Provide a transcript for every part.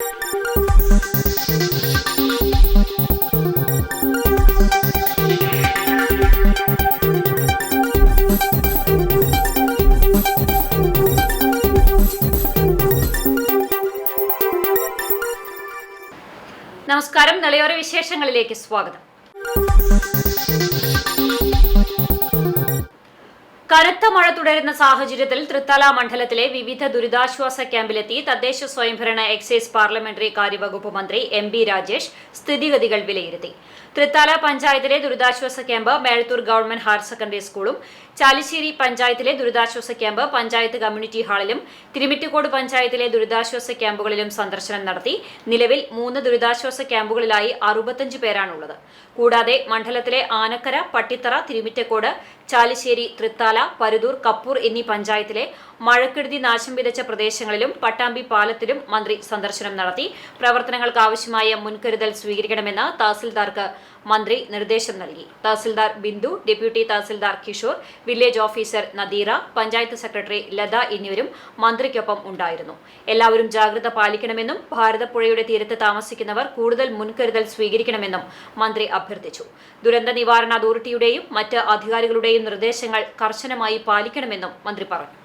നമസ്കാരം. നിളയോര വിശേഷങ്ങളിലേക്ക് സ്വാഗതം. കനത്ത മഴ തുടരുന്ന സാഹചര്യത്തിൽ തൃത്താല മണ്ഡലത്തിലെ വിവിധ ദുരിതാശ്വാസ ക്യാമ്പിലെത്തി തദ്ദേശ സ്വയംഭരണ എക്സൈസ് പാർലമെന്ററി കാര്യവകുപ്പ് മന്ത്രി എം ബി രാജേഷ് സ്ഥിതിഗതികൾ വിലയിരുത്തി. തൃത്താല പഞ്ചായത്തിലെ ദുരിതാശ്വാസ camp Mezhathur government higher secondary സ്കൂളും, ചാലിശ്ശേരി പഞ്ചായത്തിലെ ദുരിതാശ്വാസ ക്യാമ്പ് പഞ്ചായത്ത് കമ്മ്യൂണിറ്റി ഹാളിലും, തിരുമിറ്റക്കോട് പഞ്ചായത്തിലെ ദുരിതാശ്വാസ ക്യാമ്പുകളിലും സന്ദർശനം നടത്തി. നിലവിൽ 3 ദുരിതാശ്വാസ ക്യാമ്പുകളിലായി 65 പേരാണുള്ളത്. കൂടാതെ മണ്ഡലത്തിലെ ആനക്കര, പട്ടിത്തറ, തിരുമിറ്റക്കോട്, ചാലിശ്ശേരി, തൃത്താല, പരുതൂർ, കപ്പൂർ എന്നീ പഞ്ചായത്തിലെ മഴക്കെടുതി നാശം വിതച്ച പ്രദേശങ്ങളിലും പട്ടാമ്പി പാലത്തിലും മന്ത്രി സന്ദർശനം നടത്തി. പ്രവർത്തനങ്ങൾക്ക് ആവശ്യമായ മുൻകരുതൽ സ്വീകരിക്കണമെന്ന് തഹസിൽദാർക്ക് മന്ത്രി നിർദ്ദേശം നൽകി. Tahsildar Bindu, deputy tahsildar Kishore, village officer Nadeera, panchayat secretary Latha എന്നിവരും മന്ത്രിക്കൊപ്പം ഉണ്ടായിരുന്നു. എല്ലാവരും ജാഗ്രത പാലിക്കണമെന്നും ഭാരതപ്പുഴയുടെ തീരത്ത് താമസിക്കുന്നവർ കൂടുതൽ മുൻകരുതൽ സ്വീകരിക്കണമെന്നും മന്ത്രി അഭ്യർത്ഥിച്ചു. ദുരന്ത നിവാരണ അതോറിറ്റിയുടെയും മറ്റ് അധികാരികളുടെയും നിർദ്ദേശങ്ങൾ കർശനമായി പാലിക്കണമെന്നും മന്ത്രി പറഞ്ഞു.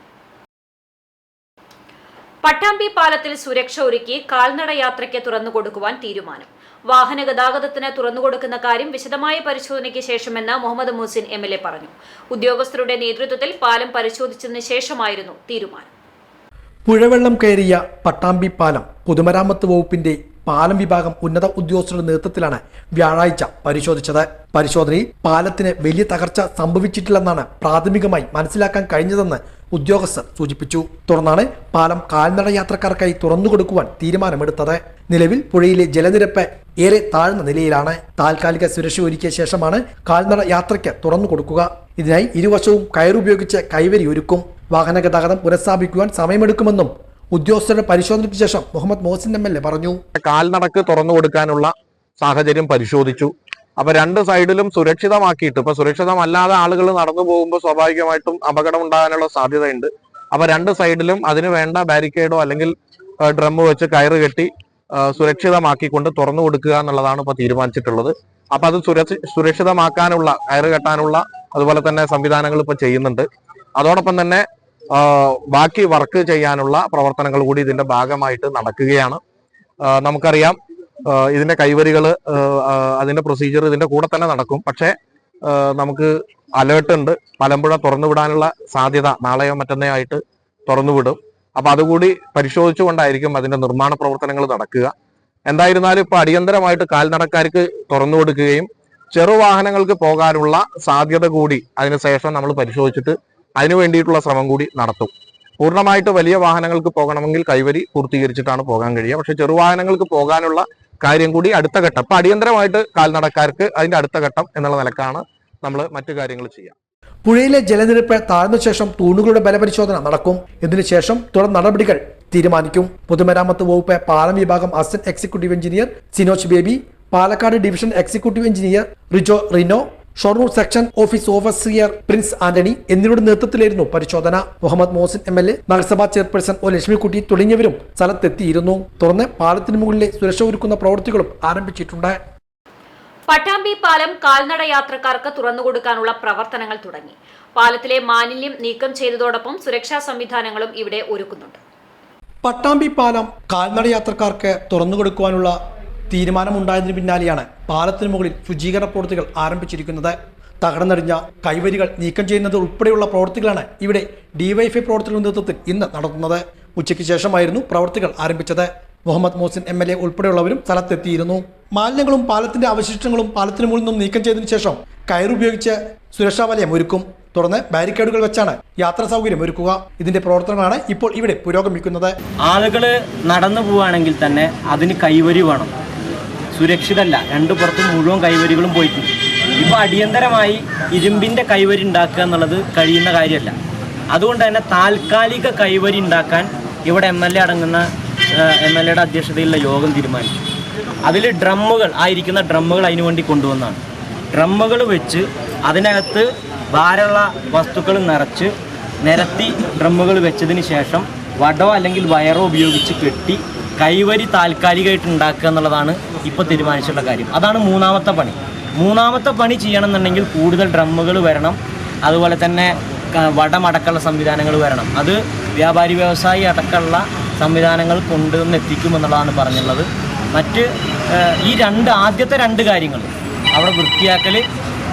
പട്ടാമ്പി പാലത്തിൽ സുരക്ഷ ഒരുക്കി കാൽനട യാത്രയ്ക്ക് തുറന്നുകൊടുക്കുവാൻ തീരുമാനം. വാഹന ഗതാഗതത്തിന് തുറന്നുകൊടുക്കുന്ന കാര്യം വിശദമായ പരിശോധനയ്ക്ക് ശേഷമെന്ന് മുഹമ്മദ് മുഹസിൻ MLA പറഞ്ഞു. ഉദ്യോഗസ്ഥരുടെ നേതൃത്വത്തിൽ പാലം പരിശോധിച്ചതിന് ശേഷമായിരുന്നു തീരുമാനം. പുഴവെള്ളം കയറിയ പട്ടാമ്പി പാലം പൊതുമരാമത്ത് വകുപ്പിന്റെ പാലം വിഭാഗം ഉന്നത ഉദ്യോഗസ്ഥരുടെ നേതൃത്വത്തിലാണ് വ്യാഴാഴ്ച പരിശോധിച്ചത്. പരിശോധനയിൽ പാലത്തിന് വലിയ തകർച്ച സംഭവിച്ചിട്ടില്ലെന്നാണ് പ്രാഥമികമായി മനസ്സിലാക്കാൻ കഴിഞ്ഞതെന്ന് ഉദ്യോഗസ്ഥർ സൂചിപ്പിച്ചു. തുടർന്നാണ് പാലം കാൽനട യാത്രക്കാർക്കായി തുറന്നുകൊടുക്കുവാൻ തീരുമാനമെടുത്തത്. നിലവിൽ പുഴയിലെ ജലനിരപ്പ് ഏറെ താഴ്ന്ന നിലയിലാണ്. താൽക്കാലിക സുരക്ഷ ഒരുക്കിയ ശേഷമാണ് കാൽനട യാത്രയ്ക്ക് തുറന്നുകൊടുക്കുക. ഇതിനായി ഇരുവശവും കയറുപയോഗിച്ച് കൈവരി ഒരുക്കും. വാഹന ഗതാഗതം പുനഃസ്ഥാപിക്കുവാൻ സമയമെടുക്കുമെന്നും ഉദ്യോഗസ്ഥരുടെ പരിശോധനയ്ക്ക് ശേഷം മുഹമ്മദ് മോഹസിൻ MLA പറഞ്ഞു. കാൽനടക്ക് തുറന്നു കൊടുക്കാനുള്ള സാഹചര്യം പരിശോധിച്ചു. അപ്പൊ 2 സൈഡിലും സുരക്ഷിതമാക്കിയിട്ട്, ഇപ്പൊ സുരക്ഷിതമല്ലാതെ ആളുകൾ നടന്നു പോകുമ്പോൾ സ്വാഭാവികമായിട്ടും അപകടം ഉണ്ടാകാനുള്ള സാധ്യതയുണ്ട്. അപ്പൊ 2 സൈഡിലും അതിന് വേണ്ട ബാരിക്കേഡോ അല്ലെങ്കിൽ ഡ്രം വെച്ച് കയറ് കെട്ടി സുരക്ഷിതമാക്കിക്കൊണ്ട് തുറന്നു കൊടുക്കുക എന്നുള്ളതാണ് ഇപ്പൊ തീരുമാനിച്ചിട്ടുള്ളത്. അപ്പൊ അത് സുരക്ഷിതമാക്കാനുള്ള, കയറ് കെട്ടാനുള്ള അതുപോലെ തന്നെ സംവിധാനങ്ങൾ ഇപ്പൊ ചെയ്യുന്നുണ്ട്. അതോടൊപ്പം തന്നെ ബാക്കി വർക്ക് ചെയ്യാനുള്ള പ്രവർത്തനങ്ങൾ കൂടി ഇതിന്റെ ഭാഗമായിട്ട് നടക്കുകയാണ്. നമുക്കറിയാം ഇതിന്റെ കൈവരികൾ, അതിന്റെ പ്രൊസീജിയർ ഇതിന്റെ കൂടെ തന്നെ നടക്കും. പക്ഷേ നമുക്ക് അലേർട്ട് ഉണ്ട്, മലമ്പുഴ തുറന്നുവിടാനുള്ള സാധ്യത നാളെയോ മറ്റന്നോ ആയിട്ട് തുറന്നുവിടും. അപ്പൊ അതുകൂടി പരിശോധിച്ചുകൊണ്ടായിരിക്കും അതിന്റെ നിർമ്മാണ പ്രവർത്തനങ്ങൾ നടക്കുക. എന്തായിരുന്നാലും ഇപ്പൊ അടിയന്തരമായിട്ട് കാൽനടക്കാർക്ക് തുറന്നു കൊടുക്കുകയും ചെറുവാഹനങ്ങൾക്ക് പോകാനുള്ള സാധ്യത കൂടി അതിനുശേഷം നമ്മൾ പരിശോധിച്ചിട്ട് അതിനു വേണ്ടിയിട്ടുള്ള ശ്രമം കൂടി നടത്തും. പൂർണ്ണമായിട്ട് വലിയ വാഹനങ്ങൾക്ക് പോകണമെങ്കിൽ കൈവരി പൂർത്തീകരിച്ചിട്ടാണ് പോകാൻ കഴിയുക. പക്ഷെ ചെറുവാഹനങ്ങൾക്ക് പോകാനുള്ള കാര്യം കൂടി അടുത്ത ഘട്ടം, ഇപ്പൊ അടിയന്തരമായിട്ട് കാൽനടക്കാർക്ക് അതിന്റെ അടുത്ത ഘട്ടം എന്നുള്ള നിലക്കാണ് നമ്മൾ മറ്റു കാര്യങ്ങൾ ചെയ്യുക. പുഴയിലെ ജലനിരപ്പ് താഴ്ന്ന ശേഷം തൂണുകളുടെ ബലപരിശോധന നടക്കും. ഇതിനുശേഷം തുടർ നടപടികൾ തീരുമാനിക്കും. പൊതുമരാമത്ത് വകുപ്പ് പാലം വിഭാഗം assistant executive engineer Sinoj Baby, Palakkad division executive engineer Rino, Shoranur section office overseer Prince Antony എന്നിവരുടെ നേതൃത്വത്തിലായിരുന്നു പരിശോധന. മുഹമ്മദ് മോഹസിൻ MLA, നഗരസഭാ ചെയർപേഴ്സൺ ഒ ലക്ഷ്മിക്കുട്ടി തുടങ്ങിയവരും സ്ഥലത്തെത്തിയിരുന്നു. തുടർന്ന് പാലത്തിന് മുകളിലെ സുരക്ഷ ഒരുക്കുന്ന പ്രവൃത്തികളും ആരംഭിച്ചിട്ടുണ്ട്. പട്ടാമ്പി പാലം കാൽനട യാത്രക്കാർക്ക് തുറന്നുകൊടുക്കാനുള്ള പ്രവർത്തനങ്ങൾ തുടങ്ങി. പാലത്തിലെ മാലിന്യം നീക്കം ചെയ്തതോടൊപ്പം സുരക്ഷാ സംവിധാനങ്ങളും ഇവിടെ ഒരുക്കുന്നുണ്ട്. പട്ടാമ്പി പാലം കാൽനട യാത്രക്കാർക്ക് തുറന്നുകൊടുക്കുവാനുള്ള തീരുമാനമുണ്ടായതിനു പിന്നാലെയാണ് പാലത്തിന് മുകളിൽ ശുചീകരണ പ്രവൃത്തികൾ ആരംഭിച്ചിരിക്കുന്നത്. തകർന്നടിഞ്ഞ കൈവരികൾ നീക്കം ചെയ്യുന്നത് ഉൾപ്പെടെയുള്ള പ്രവൃത്തികളാണ് ഇവിടെ DYFI പ്രവർത്തകരുടെ നേതൃത്വത്തിൽ ഇന്ന് നടത്തുന്നത്. ഉച്ചയ്ക്ക് ശേഷമായിരുന്നു പ്രവൃത്തികൾ ആരംഭിച്ചത്. മുഹമ്മദ് മോഹസിൻ MLA ഉൾപ്പെടെയുള്ളവരും സ്ഥലത്തെത്തിയിരുന്നു. മാലിന്യങ്ങളും പാലത്തിന്റെ അവശിഷ്ടങ്ങളും പാലത്തിന് മുകളിൽ നിന്നും നീക്കം ചെയ്തതിനു ശേഷം കയറുപയോഗിച്ച് സുരക്ഷാ വലയം ഒരുക്കും. തുടർന്ന് ബാരിക്കേഡുകൾ വെച്ചാണ് യാത്രാ സൗകര്യം ഒരുക്കുക. ഇതിന്റെ പ്രവർത്തനങ്ങളാണ് ഇപ്പോൾ ഇവിടെ പുരോഗമിക്കുന്നത്. ആളുകൾ നടന്നു പോവുകയാണെങ്കിൽ തന്നെ അതിന് കൈവരി വേണം. സുരക്ഷിതമല്ല, 2 പുറത്തും മുഴുവൻ കൈവരികളും പോയിട്ടുണ്ട്. ഇപ്പോൾ അടിയന്തരമായി ഇരുമ്പിൻ്റെ കൈവരി ഉണ്ടാക്കുക എന്നുള്ളത് കഴിയുന്ന കാര്യമല്ല. അതുകൊണ്ട് തന്നെ താൽക്കാലിക കൈവരി ഉണ്ടാക്കാൻ ഇവിടെ MLA അടങ്ങുന്ന MLAയുടെ അധ്യക്ഷതയിലുള്ള യോഗം തീരുമാനിച്ചു. അതിൽ ഡ്രമ്മുകൾ ആയിരിക്കുന്ന ഡ്രമ്മുകൾ അതിനു വേണ്ടി കൊണ്ടുവന്നാണ്. ഡ്രമ്മുകൾ വെച്ച് അതിനകത്ത് ഭാരമുള്ള വസ്തുക്കൾ നിരത്തി ഡ്രമ്മുകൾ വെച്ചതിന് ശേഷം വടോ അല്ലെങ്കിൽ വയറോ ഉപയോഗിച്ച് കെട്ടി കൈവരി താൽക്കാലികമായിട്ട് ഉണ്ടാക്കുക എന്നുള്ളതാണ് ഇപ്പോൾ തീരുമാനിച്ചിട്ടുള്ള കാര്യം. അതാണ് മൂന്നാമത്തെ പണി. മൂന്നാമത്തെ പണി ചെയ്യണമെന്നുണ്ടെങ്കിൽ കൂടുതൽ ഡ്രമ്മുകൾ വരണം, അതുപോലെ തന്നെ വടമടക്കമുള്ള സംവിധാനങ്ങൾ വരണം. അത് വ്യാപാരി വ്യവസായി അടക്കമുള്ള സംവിധാനങ്ങൾ കൊണ്ടുവന്ന് എത്തിക്കുമെന്നുള്ളതാണ് പറഞ്ഞുള്ളത്. മറ്റ് ആദ്യത്തെ രണ്ട് കാര്യങ്ങൾ അവിടെ വൃത്തിയാക്കൽ,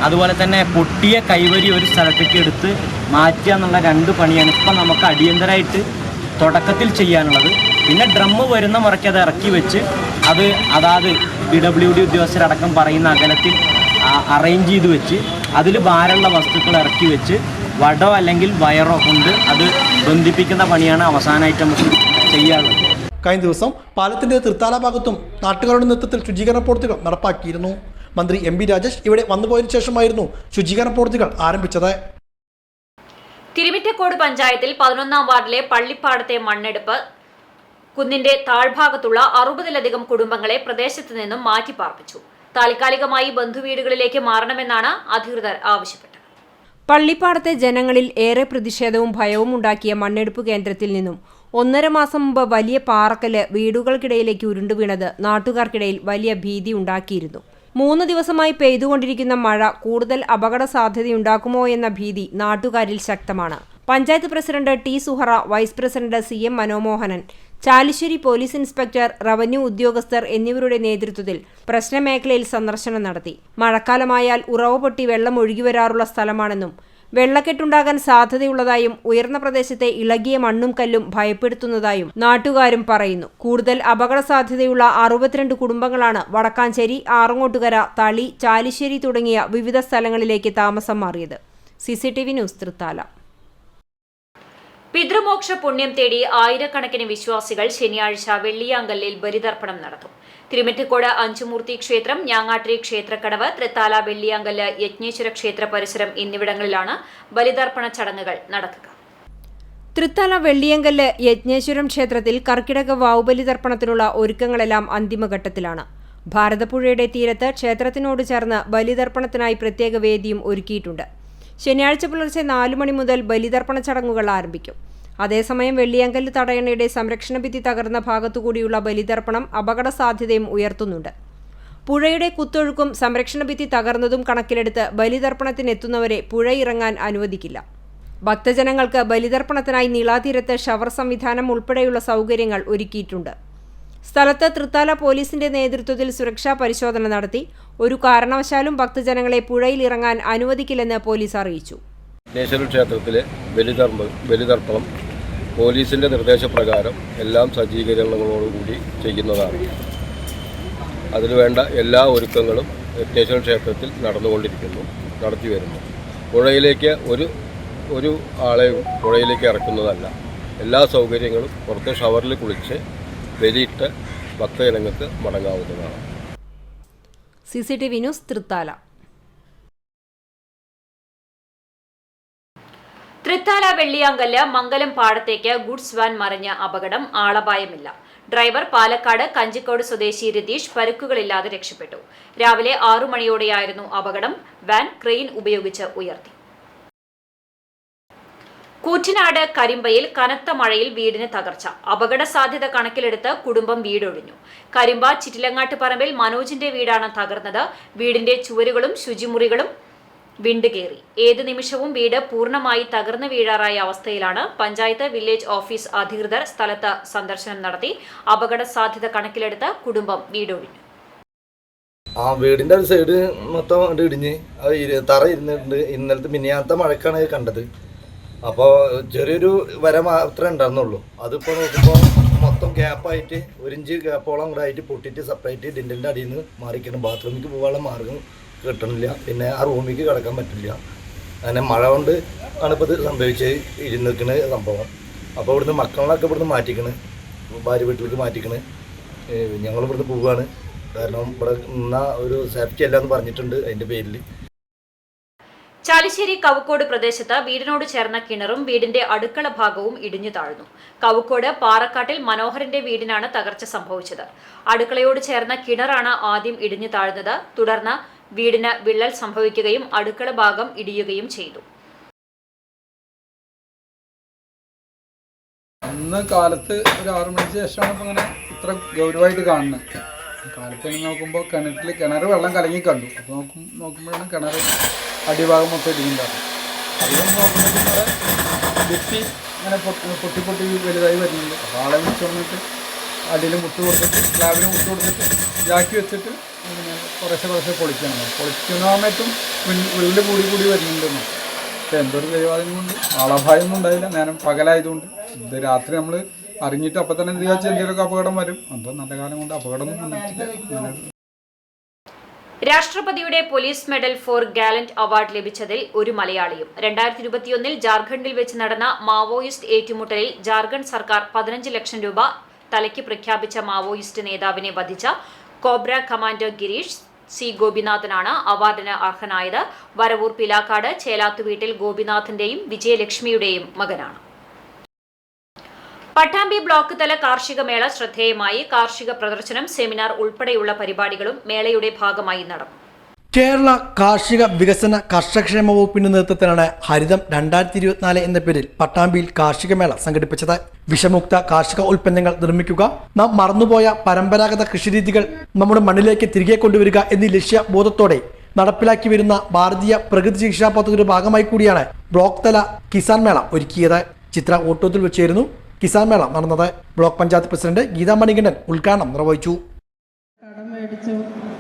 അതുപോലെ തന്നെ പൊട്ടിയ കൈവരി ഒരു സ്ഥലത്തേക്ക് എടുത്ത് മാറ്റുക എന്നുള്ള രണ്ട് പണിയാണ് ഇപ്പം നമുക്ക് അടിയന്തരമായിട്ട് തുടക്കത്തിൽ ചെയ്യാനുള്ളത്. പിന്നെ ഡ്രമ്മ് വരുന്ന മുറയ്ക്ക് അത് ഇറക്കി വെച്ച് അതാത് PWD ഉദ്യോഗസ്ഥരടക്കം പറയുന്ന അകലത്തിൽ അറേഞ്ച് ചെയ്ത് വെച്ച് അതിൽ ഭാരമുള്ള വസ്തുക്കൾ ഇറക്കി വെച്ച് വടോ അല്ലെങ്കിൽ വയറോ കൊണ്ട് അത് ബന്ധിപ്പിക്കുന്ന പണിയാണ് അവസാനമായിട്ട് നമുക്ക് ചെയ്യാറുള്ളത്. കഴിഞ്ഞ ദിവസം പാലത്തിന്റെ തൃത്താല ഭാഗത്തും നാട്ടുകാരുടെ നേതൃത്വത്തിൽ ശുചീകരണ പ്രവൃത്തികൾ നടപ്പാക്കിയിരുന്നു. മന്ത്രി MB രാജേഷ് ഇവിടെ വന്നുപോയതിനു ശേഷമായിരുന്നു ശുചീകരണ പ്രവൃത്തികൾ ആരംഭിച്ചത്. തിരുമിറ്റക്കോട് പഞ്ചായത്തിൽ 11-ാം വാർഡിലെ പള്ളിപ്പാടത്തെ മണ്ണെടുപ്പ് കുന്നിന്റെ താഴ്ഭാഗത്തുള്ള 60-ലധികം കുടുംബങ്ങളെ പ്രദേശത്ത് നിന്നും മാറ്റിപ്പാർപ്പിച്ചു. താൽക്കാലികമായി ബന്ധുവീടുകളിലേക്ക് മാറണമെന്നാണ് അധികൃതർ ആവശ്യപ്പെട്ടത്. പള്ളിപ്പാടത്തെ ജനങ്ങളിൽ ഏറെ പ്രതിഷേധവും ഭയവും ഉണ്ടാക്കിയ മണ്ണെടുപ്പ് കേന്ദ്രത്തിൽ നിന്നും 1.5 മാസം മുമ്പ് വലിയ പാറക്കല്ല് വീടുകൾക്കിടയിലേക്ക് ഉരുണ്ടുവീണത് നാട്ടുകാർക്കിടയിൽ വലിയ ഭീതി ഉണ്ടാക്കിയിരുന്നു. 3 ദിവസമായി പെയ്തുകൊണ്ടിരിക്കുന്ന മഴ കൂടുതൽ അപകട സാധ്യതയുണ്ടാക്കുമോ എന്ന ഭീതി നാട്ടുകാരിൽ ശക്തമാണ്. Panchayat president T. Suhara, vice president CM Manomohanan, Chalissery police inspector, revenue ഉദ്യോഗസ്ഥർ എന്നിവരുടെ നേതൃത്വത്തിൽ പ്രശ്നമേഖലയിൽ സന്ദർശനം നടത്തി. മഴക്കാലമായാൽ ഉറവ പൊട്ടി വെള്ളം ഒഴുകിവരാറുള്ള സ്ഥലമാണെന്നും വെള്ളക്കെട്ടുണ്ടാകാൻ സാധ്യതയുള്ളതായും ഉയർന്ന പ്രദേശത്തെ ഇളകിയ മണ്ണും കല്ലും ഭയപ്പെടുത്തുന്നതായും നാട്ടുകാരും പറയുന്നു. കൂടുതൽ അപകട സാധ്യതയുള്ള 62 കുടുംബങ്ങളാണ് വടക്കാഞ്ചേരി, ആറങ്ങോട്ടുകര, തളി, ചാലിശ്ശേരി തുടങ്ങിയ വിവിധ സ്ഥലങ്ങളിലേക്ക് താമസം മാറിയത്. CCTV news, Thrithala. പിതൃമോക്ഷ പുണ്യം തേടി ആയിരക്കണക്കിന് വിശ്വാസികൾ ശനിയാഴ്ച വെള്ളിയാങ്കല്ലിൽ ബലിതർപ്പണം നടത്തും. തിരുമിറ്റക്കോട് അഞ്ചുമൂർത്തി ക്ഷേത്രം, ഞാങ്ങാട്ടിരി ക്ഷേത്രക്കടവ്, തൃത്താല, വെള്ളിയാങ്കല്ല്, യജ്ഞേശ്വര ക്ഷേത്ര പരിസരം എന്നിവിടങ്ങളിലാണ് ബലിതർപ്പണ ചടങ്ങുകൾ നടക്കുക. തൃത്താല വെള്ളിയങ്കല്ല് യജ്ഞേശ്വരം ക്ഷേത്രത്തിൽ കർക്കിടക വാവുബലിതർപ്പണത്തിനുള്ള ഒരുക്കങ്ങളെല്ലാം അന്തിമഘട്ടത്തിലാണ്. ഭാരതപ്പുഴയുടെ തീരത്ത് ക്ഷേത്രത്തിനോട് ചേർന്ന് ബലിതർപ്പണത്തിനായി പ്രത്യേക വേദിയും ഒരുക്കിയിട്ടുണ്ട്. ശനിയാഴ്ച പുലർച്ചെ 4 മണി മുതൽ ബലിതർപ്പണ ചടങ്ങുകൾ ആരംഭിക്കും. അതേസമയം വെള്ളിയാങ്കല്ല് തടയണയുടെ സംരക്ഷണ ഭിത്തി തകർന്ന ഭാഗത്തുകൂടിയുള്ള ബലിതർപ്പണം അപകട സാധ്യതയും ഉയർത്തുന്നുണ്ട്. പുഴയുടെ കുത്തൊഴുക്കും സംരക്ഷണ ഭിത്തി തകർന്നതും കണക്കിലെടുത്ത് ബലിതർപ്പണത്തിനെത്തുന്നവരെ പുഴയിറങ്ങാൻ അനുവദിക്കില്ല. ഭക്തജനങ്ങൾക്ക് ബലിതർപ്പണത്തിനായി നീളാതീരത്ത് ഷവർ സംവിധാനം ഉൾപ്പെടെയുള്ള സൗകര്യങ്ങൾ ഒരുക്കിയിട്ടുണ്ട്. സ്ഥലത്ത് തൃത്താല പോലീസിന്റെ നേതൃത്വത്തിൽ സുരക്ഷാ പരിശോധന നടത്തി. ഒരു കാരണവശാലും ഭക്തജനങ്ങളെ പുഴയിൽ ഇറങ്ങാൻ അനുവദിക്കില്ലെന്ന് പോലീസ് അറിയിച്ചു. യജ്ഞേശ്വര ക്ഷേത്രത്തിലെ ബലിതർപ്പണം പോലീസിൻ്റെ നിർദ്ദേശപ്രകാരം എല്ലാം സജ്ജീകരണങ്ങളോടുകൂടി ചെയ്യുന്നതാണ്. അതിനുവേണ്ട എല്ലാ ഒരുക്കങ്ങളും യജ്ഞേശ്വര ക്ഷേത്രത്തിൽ നടത്തി വരുന്നു. പുഴയിലേക്ക് ഒരു ആളെയും പുഴയിലേക്ക് ഇറക്കുന്നതല്ല. എല്ലാ സൗകര്യങ്ങളും പുറത്തെ ഷവറിൽ കുളിച്ച് ബലിയിട്ട് ഭക്തജനങ്ങൾക്ക് മടങ്ങാവുന്നതാണ്. CCTV news, Thrithala. തൃത്താല വെള്ളിയാങ്കല്ല് മംഗലം പാടത്തേക്ക് ഗുഡ്സ് വാൻ മറിഞ്ഞ അപകടം, ആളപായമില്ല. ഡ്രൈവർ പാലക്കാട് കഞ്ചിക്കോട് സ്വദേശി രതീഷ് പരുക്കുകളില്ലാതെ രക്ഷപ്പെട്ടു. രാവിലെ 6 മണിയോടെയായിരുന്നു അപകടം. വാൻ ക്രെയിൻ ഉപയോഗിച്ച് ഉയർത്തി. കൂറ്റനാട് കരിമ്പയിൽ കനത്ത മഴയിൽ വീടിന് തകർച്ച. അപകട സാധ്യത കണക്കിലെടുത്ത് കുടുംബം വീടൊഴിഞ്ഞു. കരിമ്പ ചിറ്റിലങ്ങാട്ട് പറമ്പിൽ മനോജിന്റെ വീടാണ് തകർന്നത്. വീടിന്റെ ചുവരുകളും ശുചിമുറികളും വിണ്ടുകേറി. ഏത് നിമിഷവും വീട് പൂർണ്ണമായി തകർന്നു വീഴാറായ അവസ്ഥയിലാണ്. പഞ്ചായത്ത് വില്ലേജ് ഓഫീസ് അധികൃതർ സ്ഥലത്ത് സന്ദർശനം നടത്തി. അപകട സാധ്യത കണക്കിലെടുത്ത് കുടുംബം വീടൊഴിഞ്ഞു. വീടിന്റെ ഒരു സൈഡ് മൊത്തം ഇടിഞ്ഞ് തറ ഇരുന്നിട്ടുണ്ട്. ഇന്നലത്തെ മിനിയാത്ത മഴക്കാണ് കണ്ടത്. അപ്പോൾ ചെറിയൊരു വര മാത്രമേ ഉണ്ടായിരുന്നുള്ളൂ. അതിപ്പോൾ നോക്കുമ്പോൾ മൊത്തം ഗ്യാപ്പായിട്ട് 1 ഇഞ്ച് ഗ്യാപ്പോളം കൂടെ ആയിട്ട് പൊട്ടിയിട്ട് സെപ്പറേറ്റ് ഡിൻഡലിൻ്റെ അടിയിൽ നിന്ന് മാറിക്കണം. ബാത്റൂമിലേക്ക് പോകാനുള്ള മാർഗം കിട്ടണില്ല. പിന്നെ ആ റൂമിലേക്ക് കിടക്കാൻ പറ്റില്ല. അങ്ങനെ മഴ കൊണ്ട് ആണ് ഇപ്പോൾ ഇത് സംഭവിച്ച് ഇരുന്നിരിക്കുന്ന സംഭവം. അപ്പോൾ ഇവിടുന്ന് മക്കളൊക്കെ ഇവിടുന്ന് മാറ്റിക്കണ്, ഭാര്യ വീട്ടിലേക്ക് മാറ്റിക്കണ്. ഞങ്ങൾ ഇവിടുന്ന് പോവുകയാണ്. കാരണം ഇവിടെ നിന്ന ഒരു സേഫ്റ്റി അല്ല എന്ന് പറഞ്ഞിട്ടുണ്ട്. അതിൻ്റെ പേരിൽ ചാലിശ്ശേരി കവുക്കോട് പ്രദേശത്ത് വീടിനോട് ചേർന്ന കിണറും വീടിന്റെ അടുക്കള ഭാഗവും ഇടിഞ്ഞു താഴ്ന്നു. കവുക്കോട് പാറക്കാട്ടിൽ മനോഹരന്റെ വീടിനാണ് തകർച്ച സംഭവിച്ചത്. അടുക്കളയോട് ചേർന്ന കിണറാണ് ആദ്യം ഇടിഞ്ഞു താഴ്ന്നത്. തുടർന്ന് വീടിന് വിള്ളൽ സംഭവിക്കുകയും അടുക്കള ഭാഗം ഇടിയുകയും ചെയ്തു. ഇന്ന് കാലത്ത് ഒരു 6 മണിക്ക് ശേഷമാണ് ഇപ്പോൾ ഇങ്ങനെ ഇത്ര ഗൗരവമായിട്ട് കാണുന്നത്. കാലത്ത് ഇങ്ങനെ നോക്കുമ്പോൾ കിണർ വെള്ളം കലങ്ങി കണ്ടു. അപ്പോൾ നോക്കുമ്പോഴാണ് കിണർ അടിഭാഗം മൊത്തം ഇടിഞ്ഞിട്ടുണ്ടാകും. അതിലും നോക്കുമ്പോൾ ഭിത്തി ഇങ്ങനെ പൊട്ടി വലുതായി വരുന്നുണ്ട്. അപ്പോൾ ആളെ വിളിച്ചു വന്നിട്ട് അടിയിൽ മുട്ട് കൊടുത്തിട്ട് സ്ലാബിന് മുട്ട് കൊടുത്തിട്ട് ജാക്കി വെച്ചിട്ട് ഇങ്ങനെ കുറേശ്ശെ പൊളിക്കണം. പൊളിക്കുന്ന സമയത്തും വിള്ളൽ കൂടി വരുന്നുണ്ടെന്ന്. പക്ഷെ എന്തൊരു ദൈവാധീനം കൊണ്ട് ആളഭായമൊന്നും ഉണ്ടായില്ല. നേരം പകലായതുകൊണ്ട്. ഇത് രാത്രി നമ്മൾ അറിഞ്ഞിട്ട് അപ്പം തന്നെ എന്തെങ്കിലും എന്തെങ്കിലുമൊക്കെ അപകടം വരും. എന്തോ നല്ല കാലം കൊണ്ട് അപകടമൊന്നും വന്നിട്ടില്ല. രാഷ്ട്രപതിയുടെ police medal for gallant award ലഭിച്ചതിൽ ഒരു മലയാളിയും. 2021 ജാർഖണ്ഡിൽ വെച്ച് നടന്ന മാവോയിസ്റ്റ് ഏറ്റുമുട്ടലിൽ ജാർഖണ്ഡ് സർക്കാർ 15 ലക്ഷം രൂപ തലയ്ക്ക് പ്രഖ്യാപിച്ച മാവോയിസ്റ്റ് നേതാവിനെ വധിച്ച കോബ്ര കമാൻഡർ ഗിരീഷ് സി ഗോപിനാഥനാണ് അവാർഡിന് അർഹനായത്. വരവൂർ പിലാക്കാട് ചേലാത്തുവീട്ടിൽ ഗോപിനാഥന്റെയും വിജയലക്ഷ്മിയുടെയും മകനാണ്. പട്ടാമ്പി ബ്ലോക്ക് തല കാർഷിക മേള ശ്രദ്ധേയമായി. കാർഷിക പ്രദർശനം, സെമിനാർ ഉൾപ്പെടെയുള്ള പരിപാടികളും മേളയുടെ ഭാഗമായി നടന്നു. കേരള കാർഷിക വികസന കർഷകക്ഷേമ വകുപ്പിന്റെ നേതൃത്വത്തിലാണ് ഹരിതം 2024 എന്ന പേരിൽ പട്ടാമ്പിയിൽ കാർഷിക മേള സംഘടിപ്പിച്ചത്. വിഷമുക്ത കാർഷിക ഉൽപ്പന്നങ്ങൾ നിർമ്മിക്കുക, നാം മറന്നുപോയ പരമ്പരാഗത കൃഷിരീതികൾ നമ്മുടെ മണ്ണിലേക്ക് തിരികെ കൊണ്ടുവരിക എന്നീ ലക്ഷ്യബോധത്തോടെ നടപ്പിലാക്കി വരുന്ന ഭാരതീയ പ്രകൃതി ശിക്ഷാ പദ്ധതിയുടെ ഭാഗമായി കൂടിയാണ് ബ്ലോക്ക് തല കിസാൻ മേള ഒരുക്കിയത്. ചിത്ര ഓട്ടോത്തിൽ വെച്ചായിരുന്നു കിസാൻ മേള നടന്നത്. ബ്ലോക്ക് പഞ്ചായത്ത് പ്രസിഡന്റ് ഗീതാ മണികണ്ഠൻ ഉദ്ഘാടനം നിർവഹിച്ചു. കടം മേടിച്ചു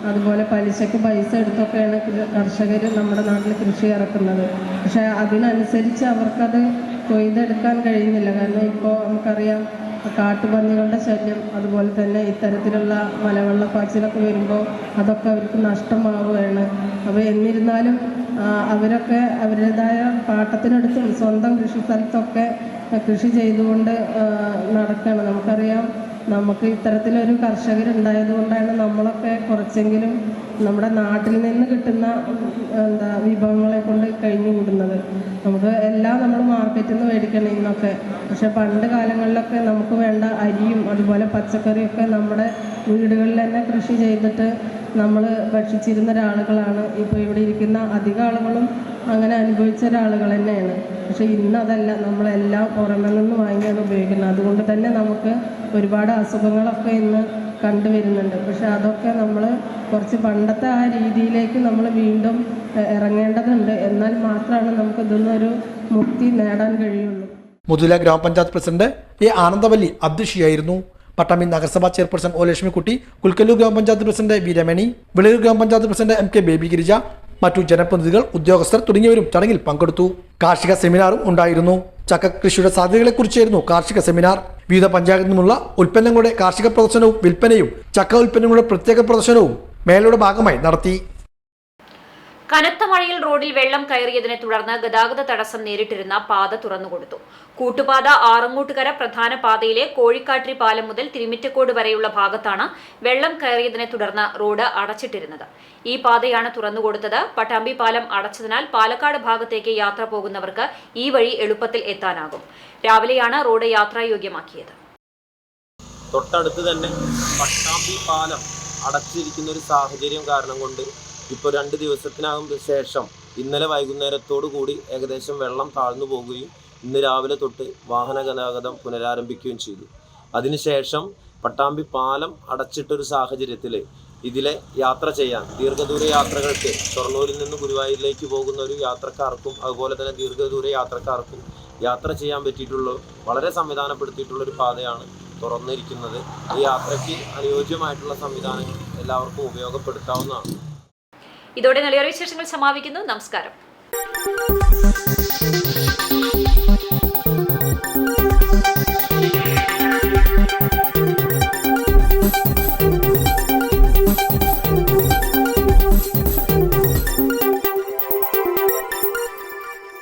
അതുപോലെ പലിശക്ക് പൈസ എടുത്തൊക്കെയാണ് കർഷകർ നമ്മുടെ നാട്ടിൽ കൃഷി ഇറക്കുന്നത്. പക്ഷേ അതിനനുസരിച്ച് അവർക്കത് കൊയ്തെടുക്കാൻ കഴിയുന്നില്ല. കാരണം ഇപ്പോൾ നമുക്കറിയാം കാട്ടുപന്നികളുടെ ശല്യം, അതുപോലെ തന്നെ ഇത്തരത്തിലുള്ള മലവെള്ളപ്പാച്ചിലൊക്കെ വരുമ്പോൾ അതൊക്കെ അവർക്ക് നഷ്ടമാവുകയാണ്. അപ്പോൾ എന്നിരുന്നാലും അവരൊക്കെ അവരുടേതായ പാട്ടത്തിനടുത്തും സ്വന്തം കൃഷി സ്ഥലത്തൊക്കെ കൃഷി ചെയ്തുകൊണ്ട് നടക്കുകയാണ്. നമുക്കറിയാം നമുക്ക് ഇത്തരത്തിലൊരു കർഷകരുണ്ടായതുകൊണ്ടാണ് നമ്മളൊക്കെ കുറച്ചെങ്കിലും നമ്മുടെ നാട്ടിൽ നിന്ന് കിട്ടുന്ന വിഭവങ്ങളെ കൊണ്ട് കഴിഞ്ഞു കൂടുന്നത്. നമുക്ക് എല്ലാം നമ്മൾ മാർക്കറ്റിൽ നിന്ന് മേടിക്കണം ഇന്നൊക്കെ. പക്ഷെ പണ്ട് കാലങ്ങളിലൊക്കെ നമുക്ക് വേണ്ട അരിയും അതുപോലെ പച്ചക്കറിയൊക്കെ നമ്മുടെ വീടുകളിൽ തന്നെ കൃഷി ചെയ്തിട്ട് നമ്മൾ ഭക്ഷിച്ചിരുന്ന ഒരാളുകളാണ്. ഇപ്പോൾ ഇവിടെ ഇരിക്കുന്ന അധികം ആളുകളും അങ്ങനെ അനുഭവിച്ച ഒരാളുകൾ തന്നെയാണ്. പക്ഷെ ഇന്നതല്ല, നമ്മളെല്ലാം പുറമെ നിന്ന് വാങ്ങിയാണ് ഉപയോഗിക്കുന്നത്. അതുകൊണ്ട് തന്നെ നമുക്ക് ഒരുപാട് അസുഖങ്ങളൊക്കെ ഇന്ന് കണ്ടുവരുന്നുണ്ട്. പക്ഷെ അതൊക്കെ നമ്മൾ കുറച്ച് പണ്ടത്തെ ആ രീതിയിലേക്ക് നമ്മൾ വീണ്ടും ഇറങ്ങേണ്ടതുണ്ട്. എന്നാൽ മാത്രമാണ് നമുക്ക് ഇതിന്നൊരു മുക്തി നേടാൻ കഴിയുള്ളൂ. മുതുല ഗ്രാമപഞ്ചായത്ത് പ്രസിഡന്റ് എ ആനന്ദവല്ലി അധ്യക്ഷയായിരുന്നു. പട്ടാമ്പി നഗരസഭാ ചെയർപേഴ്സൺ ഒ ലക്ഷ്മിക്കുട്ടി, കുൽക്കല്ലൂർ ഗ്രാമപഞ്ചായത്ത് പ്രസിഡന്റ് വി രമണി, വിളയൂർ ഗ്രാമപഞ്ചായത്ത് president M K baby Girija, മറ്റു ജനപ്രതിനിധികൾ, ഉദ്യോഗസ്ഥർ തുടങ്ങിയവരും ചടങ്ങിൽ പങ്കെടുത്തു. കാർഷിക സെമിനാറും ഉണ്ടായിരുന്നു. ചക്ക കൃഷിയുടെ സാധ്യതകളെക്കുറിച്ചായിരുന്നു കാർഷിക സെമിനാർ. വിവിധ പഞ്ചായത്തിൽ നിന്നുള്ള ഉൽപ്പന്നങ്ങളുടെ കാർഷിക പ്രദർശനവും വിൽപ്പനയും ചക്ക ഉൽപ്പന്നങ്ങളുടെ പ്രത്യേക പ്രദർശനവും മേളയുടെ ഭാഗമായി നടത്തി. കനത്ത മഴയിൽ റോഡിൽ വെള്ളം കയറിയതിനെ തുടർന്ന് ഗതാഗത തടസ്സം നേരിട്ടിരുന്ന പാത തുറന്നുകൊടുത്തു. കൂട്ടുപാത ആറങ്ങോട്ടുകര പ്രധാന പാതയിലെ കോഴിക്കാട്രി പാലം മുതൽ തിരുമിറ്റക്കോട് വരെയുള്ള ഭാഗത്താണ് വെള്ളം കയറിയതിനെ തുടർന്ന് റോഡ് അടച്ചിട്ടിരുന്നത്. ഈ പാതയാണ് തുറന്നുകൊടുത്തത്. പട്ടാമ്പി പാലം അടച്ചതിനാൽ പാലക്കാട് ഭാഗത്തേക്ക് യാത്ര പോകുന്നവർക്ക് ഈ വഴി എളുപ്പത്തിൽ എത്താനാകും. രാവിലെയാണ് റോഡ് യാത്രായോഗ്യമാക്കിയത്. തൊട്ടടുത്ത് തന്നെ പട്ടാമ്പി പാലം അടച്ചിരിക്കുന്ന ഒരു സാഹചര്യം കാരണം കൊണ്ട് ഇപ്പോൾ 2 ദിവസത്തിനകം ശേഷം ഇന്നലെ വൈകുന്നേരത്തോടു കൂടി ഏകദേശം വെള്ളം താഴ്ന്നു പോകുകയും ഇന്ന് രാവിലെ തൊട്ട് വാഹന ഗതാഗതം പുനരാരംഭിക്കുകയും ചെയ്തു. അതിനുശേഷം പട്ടാമ്പി പാലം അടച്ചിട്ടൊരു സാഹചര്യത്തിൽ ഇതിലെ യാത്ര ചെയ്യാൻ ദീർഘദൂര യാത്രകൾക്ക് ഷൊർണൂരിൽ നിന്ന് ഗുരുവായൂരിലേക്ക് പോകുന്ന ഒരു യാത്രക്കാർക്കും അതുപോലെ തന്നെ ദീർഘദൂര യാത്രക്കാർക്കും യാത്ര ചെയ്യാൻ പറ്റിയിട്ടുള്ള വളരെ സംവിധാനപ്പെടുത്തിയിട്ടുള്ളൊരു പാതയാണ് തുറന്നിരിക്കുന്നത്. ഈ യാത്രയ്ക്ക് അനുയോജ്യമായിട്ടുള്ള സംവിധാനങ്ങൾ എല്ലാവർക്കും ഉപയോഗപ്പെടുത്താവുന്നതാണ്. ഇതോടെ നിലയോര വിശേഷങ്ങൾ സമാപിക്കുന്നു. നമസ്കാരം.